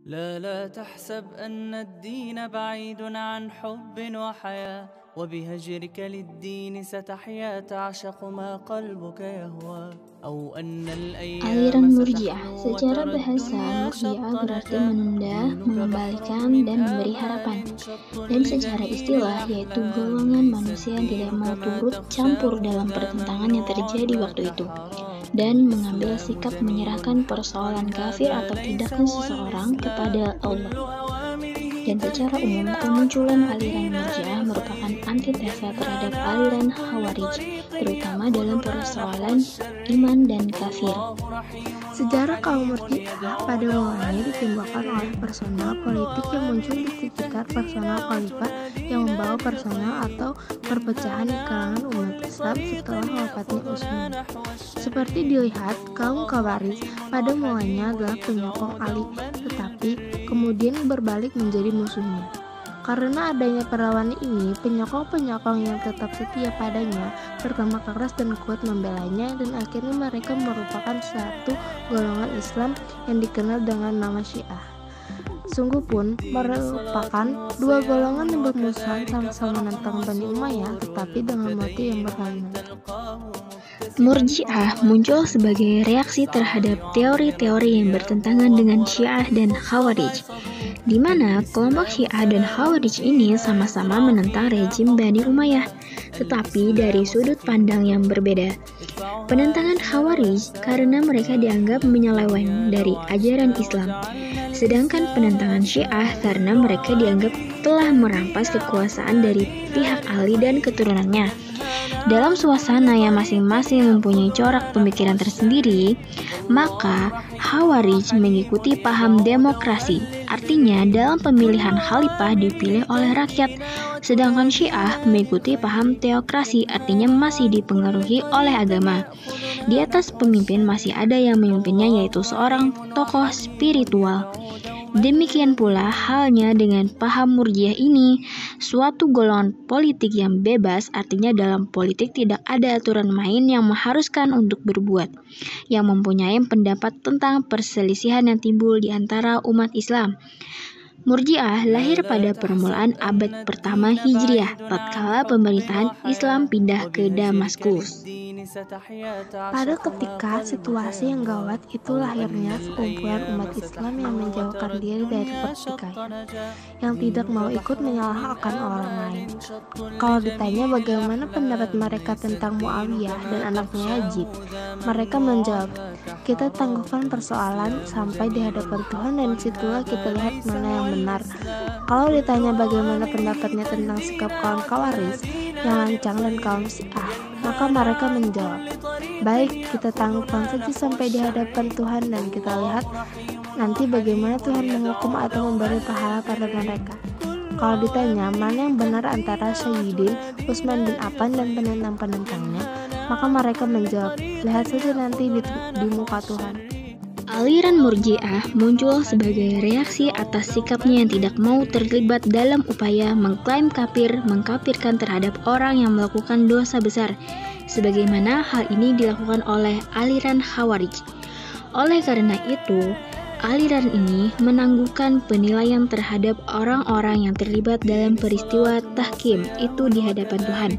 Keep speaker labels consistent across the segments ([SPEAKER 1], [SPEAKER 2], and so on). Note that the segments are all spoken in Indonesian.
[SPEAKER 1] لا تحسب أن الدين بعيد عن حب وحياة وبهجرك للدين ستحيا تعشق ما قلبك يهوى أو أن الأيام
[SPEAKER 2] Aliran Murji'ah. Secara bahasa, Murji'ah berarti menunda, mengembalikan, dan memberi harapan. Dan secara istilah, yaitu golongan manusia yang tidak mau turut campur dalam pertentangan yang terjadi waktu itu, dan mengambil sikap menyerahkan persoalan kafir atau tidaknya seseorang kepada Allah. Dan secara umum, kemunculan aliran Murji'ah merupakan antitesa terhadap aliran Khawarij, terutama dalam persoalan iman dan kafir.
[SPEAKER 3] Sejarah kaum Murji'ah pada mulanya ditimbulkan oleh personal politik yang muncul di sekitar personal khalifah yang membawa personal atau perpecahan di kalangan umat Islam setelah wafatnya Utsman. Seperti dilihat, kaum Khawarij pada mulanya adalah penyokong Ali, tetapi kemudian berbalik menjadi musuhnya. Karena adanya perlawanan ini, penyokong-penyokong yang tetap setia padanya bergema keras dan kuat membelanya, dan akhirnya mereka merupakan satu golongan Islam yang dikenal dengan nama Syiah. Sungguh pun merupakan dua golongan yang bermusuhan sama-sama menentang Bani Umayyah, tetapi dengan motif yang berlawanan.
[SPEAKER 2] Murji'ah muncul sebagai reaksi terhadap teori-teori yang bertentangan dengan Syiah dan Khawarij, di mana kelompok Syiah dan Khawarij ini sama-sama menentang rejim Bani Umayyah, tetapi dari sudut pandang yang berbeda. Penentangan Khawarij karena mereka dianggap menyeleweng dari ajaran Islam, sedangkan penentangan Syiah karena mereka dianggap telah merampas kekuasaan dari pihak Ali dan keturunannya. Dalam suasana yang masing-masing mempunyai corak pemikiran tersendiri, maka Khawarij mengikuti paham demokrasi, artinya dalam pemilihan khalifah dipilih oleh rakyat, sedangkan Syiah mengikuti paham teokrasi, artinya masih dipengaruhi oleh agama. Di atas pemimpin masih ada yang memimpinnya, yaitu seorang tokoh spiritual. Demikian pula halnya dengan paham Murji'ah ini, suatu golongan politik yang bebas, artinya dalam politik tidak ada aturan main yang mengharuskan untuk berbuat, yang mempunyai pendapat tentang perselisihan yang timbul di antara umat Islam. Murji'ah lahir pada permulaan abad pertama Hijriah, tatkala pemerintahan Islam pindah ke Damaskus.
[SPEAKER 3] Pada ketika situasi yang gawat itu, lahirnya sekumpulan umat Islam yang menjauhkan diri dari pertikaian, yang tidak mau ikut menyalahkan orang lain. Kalau ditanya bagaimana pendapat mereka tentang Muawiyah dan anaknya Yazid, mereka menjawab, kita tangguhkan persoalan sampai di hadapan Tuhan, dan disitulah kita lihat mana yang benar. Kalau ditanya bagaimana pendapatnya tentang sikap kaum Khawarij yang lancang dan kaum Syiah, maka mereka menjawab, baik, kita tangguhkan saja sampai di hadapan Tuhan, dan kita lihat nanti bagaimana Tuhan menghukum atau memberi pahala pada mereka. Kalau ditanya mana yang benar antara Sayyidin, Utsman bin Affan dan penentang-penentangnya, maka mereka menjawab, lihat saja nanti di muka Tuhan.
[SPEAKER 2] Aliran Murji'ah muncul sebagai reaksi atas sikapnya yang tidak mau terlibat dalam upaya mengklaim mengkafirkan terhadap orang yang melakukan dosa besar, sebagaimana hal ini dilakukan oleh aliran Khawarij. Oleh karena itu, aliran ini menangguhkan penilaian terhadap orang-orang yang terlibat dalam peristiwa tahkim itu di hadapan Tuhan.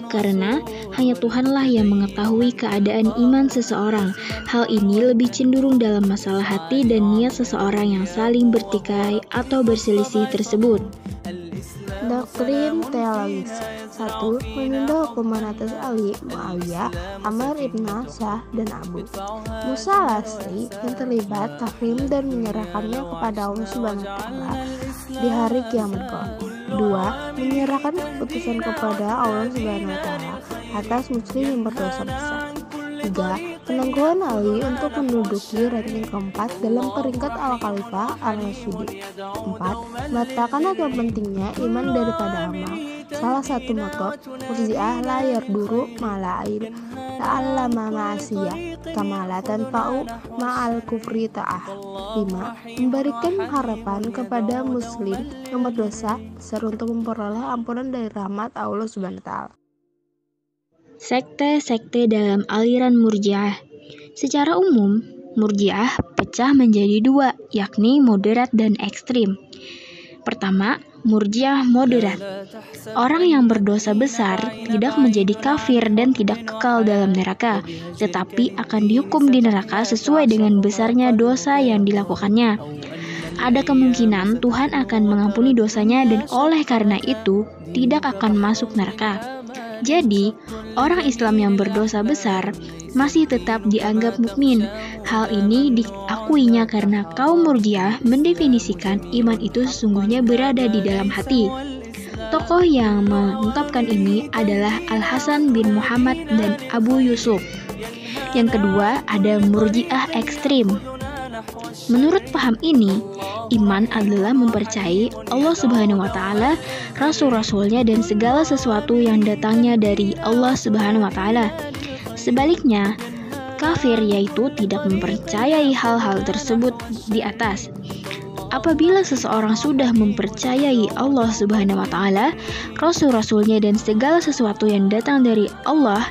[SPEAKER 2] Karena hanya Tuhanlah yang mengetahui keadaan iman seseorang. Hal ini lebih cenderung dalam masalah hati dan niat seseorang yang saling bertikai atau berselisih tersebut.
[SPEAKER 3] Doktrin teologis 1. Menunda hukuman atas Ali, Muawiyah, Ammar ibn Syah, dan Abu Musa al-Asy'ari yang terlibat taklim dan menyerahkannya kepada Allah Subhanahu wa Ta'ala di hari kiamat kelak. 2. Menyerahkan keputusan kepada Allah Subhanahu wa Ta'ala atas muslim yang berdosa besar. 3. Penangguhan Ali untuk menduduki ranking keempat dalam peringkat al-Khalifah al-Rasyidin. 4. Meletakkan atau pentingnya iman daripada amal. Salah satu moto Murji'ah la yarduru ma'al ta'allama ma'asiyah kama la tanfa'u ma'al kufri ta'ah. 5. Memberikan harapan kepada muslim yang berdosa besar untuk memperoleh ampunan dari rahmat Allah Subhanahu wa Ta'ala.
[SPEAKER 2] Sekte-sekte dalam aliran Murji'ah. Secara umum, Murji'ah pecah menjadi dua, yakni moderat dan ekstrim. Pertama, Murji'ah moderat. Orang yang berdosa besar tidak menjadi kafir dan tidak kekal dalam neraka, tetapi akan dihukum di neraka sesuai dengan besarnya dosa yang dilakukannya. Ada kemungkinan Tuhan akan mengampuni dosanya dan oleh karena itu tidak akan masuk neraka. Jadi, orang Islam yang berdosa besar masih tetap dianggap mukmin. Hal ini diakuinya karena kaum Murji'ah mendefinisikan iman itu sesungguhnya berada di dalam hati. Tokoh yang mengungkapkan ini adalah Al-Hasan bin Muhammad dan Abu Yusuf. Yang kedua, ada Murji'ah ekstrim. Menurut paham ini, iman adalah mempercayai Allah Subhanahu wa Ta'ala, Rasul-Rasulnya, dan segala sesuatu yang datangnya dari Allah Subhanahu wa Ta'ala. Sebaliknya, kafir yaitu tidak mempercayai hal-hal tersebut di atas. Apabila seseorang sudah mempercayai Allah Subhanahu wa Ta'ala, Rasul-Rasulnya, dan segala sesuatu yang datang dari Allah,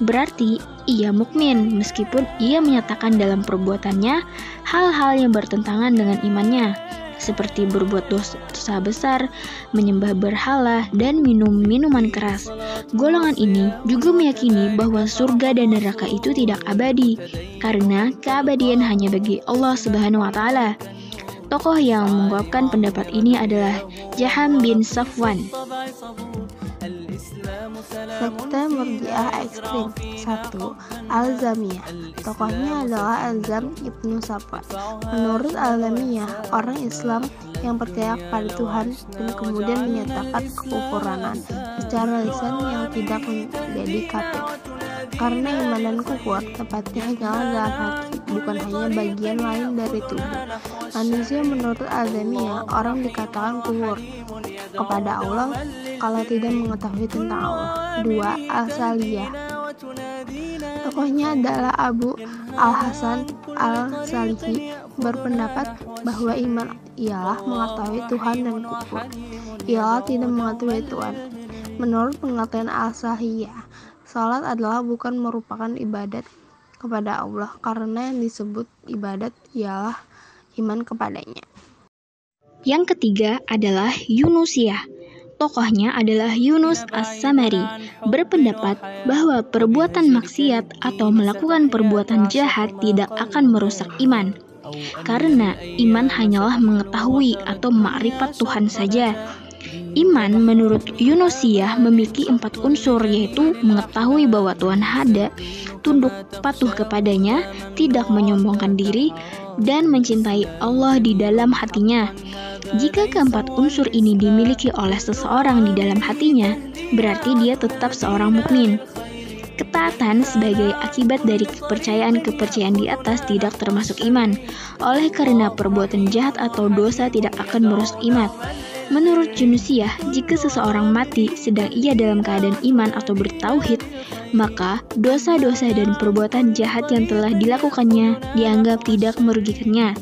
[SPEAKER 2] berarti ia mukmin meskipun ia menyatakan dalam perbuatannya hal-hal yang bertentangan dengan imannya, seperti berbuat dosa besar, menyembah berhala, dan minum minuman keras. Golongan ini juga meyakini bahwa surga dan neraka itu tidak abadi, karena keabadian hanya bagi Allah Subhanahu wa Ta'ala. Tokoh yang mengungkapkan pendapat ini adalah Jaham bin Safwan.
[SPEAKER 3] Sekte Murji'ah ekstrim. 1. Al-Zamiyah. Tokohnya adalah Al-Zam Ibnu Safwan. Menurut Al-Zamiyah, orang Islam yang percaya kepada Tuhan dan kemudian menyatakan kekufuranan secara lisan yang tidak menjadi kafir. Karena iman dan kufur tepatnya hanyalah dalam hati, bukan hanya bagian lain dari tubuh. Manusia menurut Al-Zamiyah, orang dikatakan kufur kepada Allah kalau tidak mengetahui tentang Allah. 2. Al-Saliyah. Tokohnya adalah Abu Al-Hasan Al-Salihi, berpendapat bahwa iman ialah mengetahui Tuhan dan kufur ialah tidak mengetahui Tuhan. Menurut pengertian Al-Salihiyah, salat adalah bukan merupakan ibadat kepada Allah karena yang disebut ibadat ialah iman kepadanya.
[SPEAKER 2] Yang ketiga adalah Yunusiyah. Tokohnya adalah Yunus As-Samari, berpendapat bahwa perbuatan maksiat atau melakukan perbuatan jahat tidak akan merusak iman, karena iman hanyalah mengetahui atau makrifat Tuhan saja. Iman menurut Yunusiyah memiliki 4 unsur, yaitu mengetahui bahwa Tuhan ada, tunduk patuh kepadanya, tidak menyombongkan diri, dan mencintai Allah di dalam hatinya. Jika keempat unsur ini dimiliki oleh seseorang di dalam hatinya, berarti dia tetap seorang mukmin. Ketaatan sebagai akibat dari kepercayaan-kepercayaan di atas tidak termasuk iman, oleh karena perbuatan jahat atau dosa tidak akan merusak iman. Menurut Yunusiyah, jika seseorang mati sedang ia dalam keadaan iman atau bertauhid, maka dosa-dosa dan perbuatan jahat yang telah dilakukannya dianggap tidak merugikannya.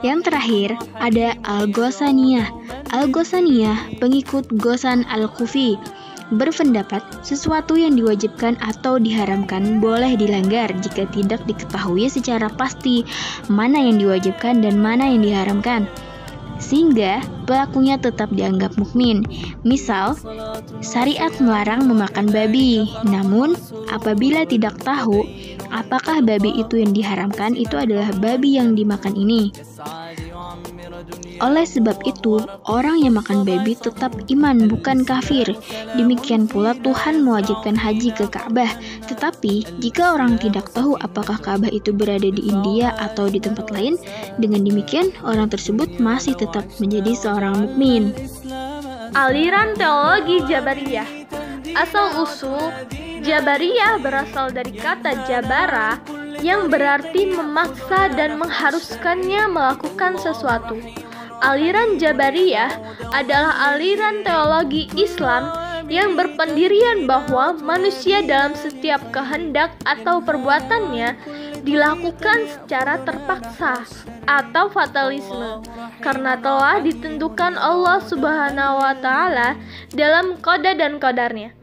[SPEAKER 2] Yang terakhir ada Al-Ghassaniyah. Al-Ghassaniyah, pengikut Ghassan Al-Kufi, berpendapat sesuatu yang diwajibkan atau diharamkan boleh dilanggar jika tidak diketahui secara pasti mana yang diwajibkan dan mana yang diharamkan, sehingga pelakunya tetap dianggap mukmin. Misal, syariat melarang memakan babi, namun apabila tidak tahu apakah babi itu yang diharamkan itu adalah babi yang dimakan ini. Oleh sebab itu, orang yang makan babi tetap iman, bukan kafir. Demikian pula Tuhan mewajibkan haji ke Ka'bah. Tetapi, jika orang tidak tahu apakah Ka'bah itu berada di India atau di tempat lain, dengan demikian orang tersebut masih tetap menjadi seorang mukmin.
[SPEAKER 4] Aliran teologi Jabariyah. Asal-usul Jabariyah berasal dari kata jabara yang berarti memaksa dan mengharuskannya melakukan sesuatu. Aliran Jabariyah adalah aliran teologi Islam yang berpendirian bahwa manusia dalam setiap kehendak atau perbuatannya dilakukan secara terpaksa atau fatalisme karena telah ditentukan Allah Subhanahu wa Ta'ala dalam qada dan qadarnya.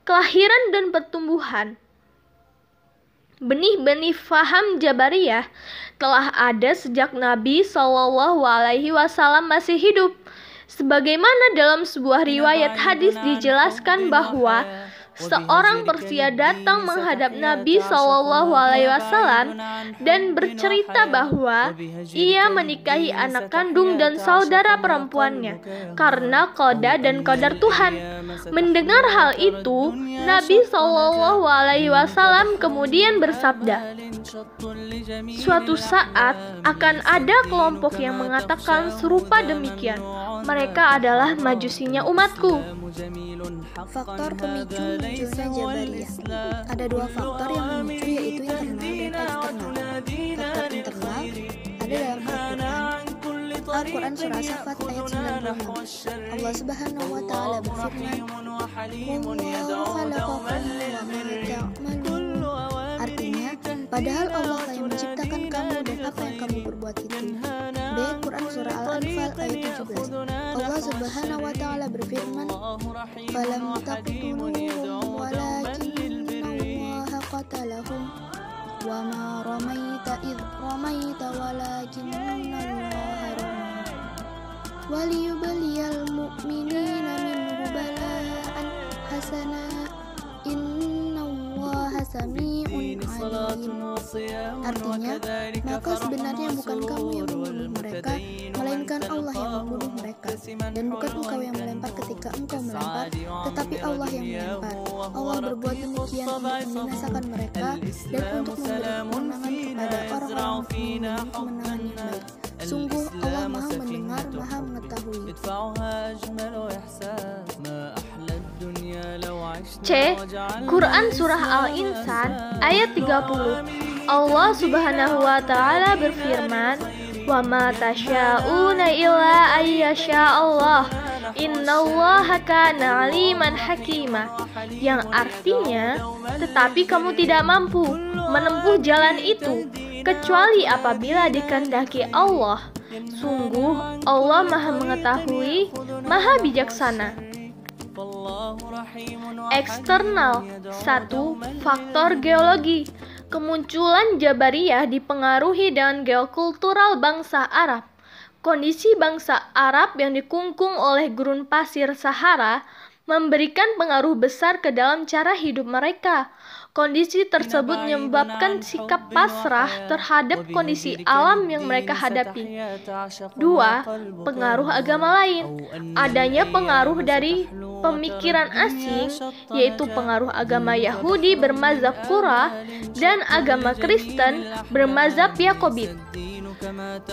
[SPEAKER 4] Kelahiran dan pertumbuhan. Benih-benih faham Jabariyah telah ada sejak Nabi SAW masih hidup. Sebagaimana dalam sebuah riwayat hadis dijelaskan bahwa seorang Persia datang menghadap Nabi SAW dan bercerita bahwa ia menikahi anak kandung dan saudara perempuannya karena qada dan qadar Tuhan. Mendengar hal itu, Nabi SAW kemudian bersabda, "Suatu saat akan ada kelompok yang mengatakan serupa demikian. Mereka adalah majusinya umatku."
[SPEAKER 3] Faktor pemicu munculnya Jabariyah. Ada dua faktor yang memicu, yaitu internal dan eksternal. Faktor internal ada dalam Al-Quran surah Safat ayat 96. Allah Subhanahu wa Ta'ala berfirman, "Wallahu khalaqakum wa ma ta'malun." Artinya, padahal Allah lah yang menciptakan kamu dan apa yang kamu perbuat itu. B. Quran surah Al-Anfal ayat 17. Allah Subhanahu wa Ta'ala berfirman, "Falam taqtuluhum walakinnallaha qatalahum wa ma ramaita id ramaita walakinnallaha rama waliyubliyal mu'minina minhu bala'an hasana innallaha sami'un alim." Artinya, maka sebenarnya bukan kamu yang membunuh mereka, melainkan Allah yang membunuh mereka, dan bukan engkau yang melempar ketika engkau melempar, tetapi Allah yang melempar. Allah berbuat demikian untuk membinasakan mereka dan untuk memberi kemenangan kepada orang-orang mukmin kemenangan yang baik. Sungguh Allah Maha mendengar, Maha mengetahui.
[SPEAKER 4] C. Quran surah Al-Insan ayat 30. Allah Subhanahu wa Ta'ala berfirman, "Wa ma tasyauna illa ayyasha Allah. Innallaha kana aliman hakima." Yang artinya, tetapi kamu tidak mampu menempuh jalan itu kecuali apabila dikehendaki Allah. Sungguh Allah Maha mengetahui, Maha bijaksana. Eksternal. 1. Faktor geologi. Kemunculan Jabariyah dipengaruhi dengan geokultural bangsa Arab. Kondisi bangsa Arab yang dikungkung oleh gurun pasir Sahara memberikan pengaruh besar ke dalam cara hidup mereka. Kondisi tersebut menyebabkan sikap pasrah terhadap kondisi alam yang mereka hadapi. 2. Pengaruh agama lain. Adanya pengaruh dari pemikiran asing, yaitu pengaruh agama Yahudi bermazhab Qur'ah dan agama Kristen bermazhab Yakobit.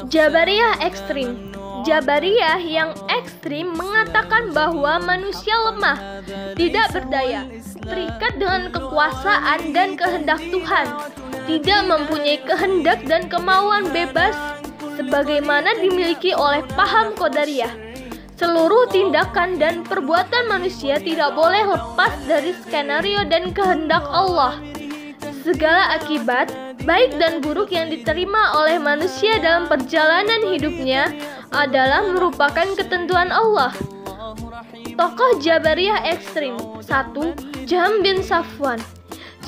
[SPEAKER 4] Jabariyah ekstrim. Jabariyah yang ekstrim mengatakan bahwa manusia lemah, tidak berdaya, terikat dengan kekuasaan dan kehendak Tuhan, tidak mempunyai kehendak dan kemauan bebas sebagaimana dimiliki oleh paham Qadariyah. Seluruh tindakan dan perbuatan manusia tidak boleh lepas dari skenario dan kehendak Allah. Segala akibat, baik dan buruk yang diterima oleh manusia dalam perjalanan hidupnya adalah merupakan ketentuan Allah. Tokoh Jabariyah ekstrim. 1. Jahm bin Safwan.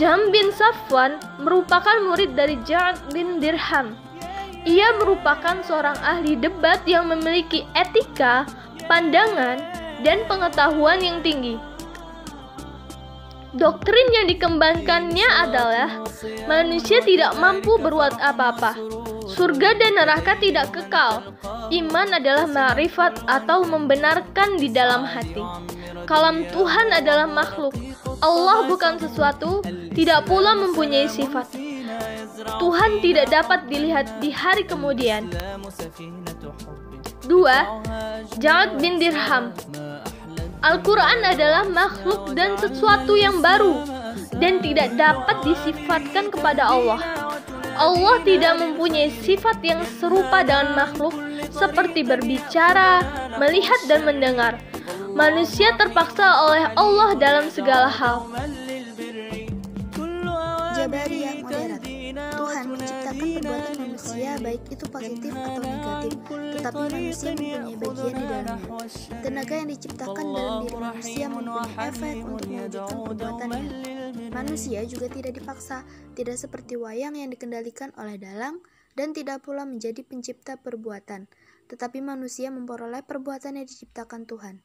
[SPEAKER 4] Jahm bin Safwan merupakan murid dari Ja'ad bin Dirham. Ia merupakan seorang ahli debat yang memiliki etika, pandangan, dan pengetahuan yang tinggi. Doktrin yang dikembangkannya adalah manusia tidak mampu berbuat apa-apa. Surga dan neraka tidak kekal. Iman adalah ma'rifat atau membenarkan di dalam hati. Kalam Tuhan adalah makhluk. Allah bukan sesuatu, tidak pula mempunyai sifat. Tuhan tidak dapat dilihat di hari kemudian. 2. Ja'ad bin Dirham. Al-Quran adalah makhluk dan sesuatu yang baru dan tidak dapat disifatkan kepada Allah. Allah tidak mempunyai sifat yang serupa dengan makhluk seperti berbicara, melihat, dan mendengar. Manusia terpaksa oleh Allah dalam segala hal.
[SPEAKER 3] Jabariyah moderat. Tuhan menciptakan perbuatan manusia baik itu positif atau negatif, tetapi manusia mempunyai bagian di dalamnya. Tenaga yang diciptakan dalam diri manusia mempunyai efek untuk mewujudkan perbuatannya. Manusia juga tidak dipaksa, tidak seperti wayang yang dikendalikan oleh dalang, dan tidak pula menjadi pencipta perbuatan, tetapi manusia memperoleh perbuatan yang diciptakan Tuhan.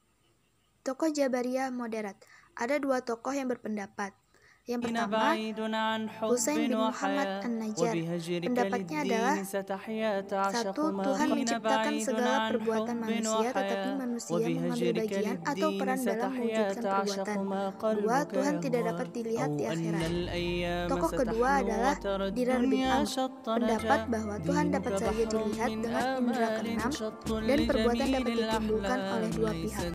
[SPEAKER 3] Tokoh Jabariyah moderat. Ada dua tokoh yang berpendapat. Yang pertama, Husain bin Muhammad An-Najjar. Pendapatnya adalah, satu, Tuhan menciptakan segala perbuatan manusia, tetapi manusia mengambil bagian atau peran dalam mewujudkan perbuatan. Dua, Tuhan tidak dapat dilihat di akhirat. Tokoh kedua adalah Dirar bin Amr. Pendapat bahwa Tuhan dapat saja dilihat dengan indera keenam dan perbuatan dapat ditimbulkan oleh dua pihak.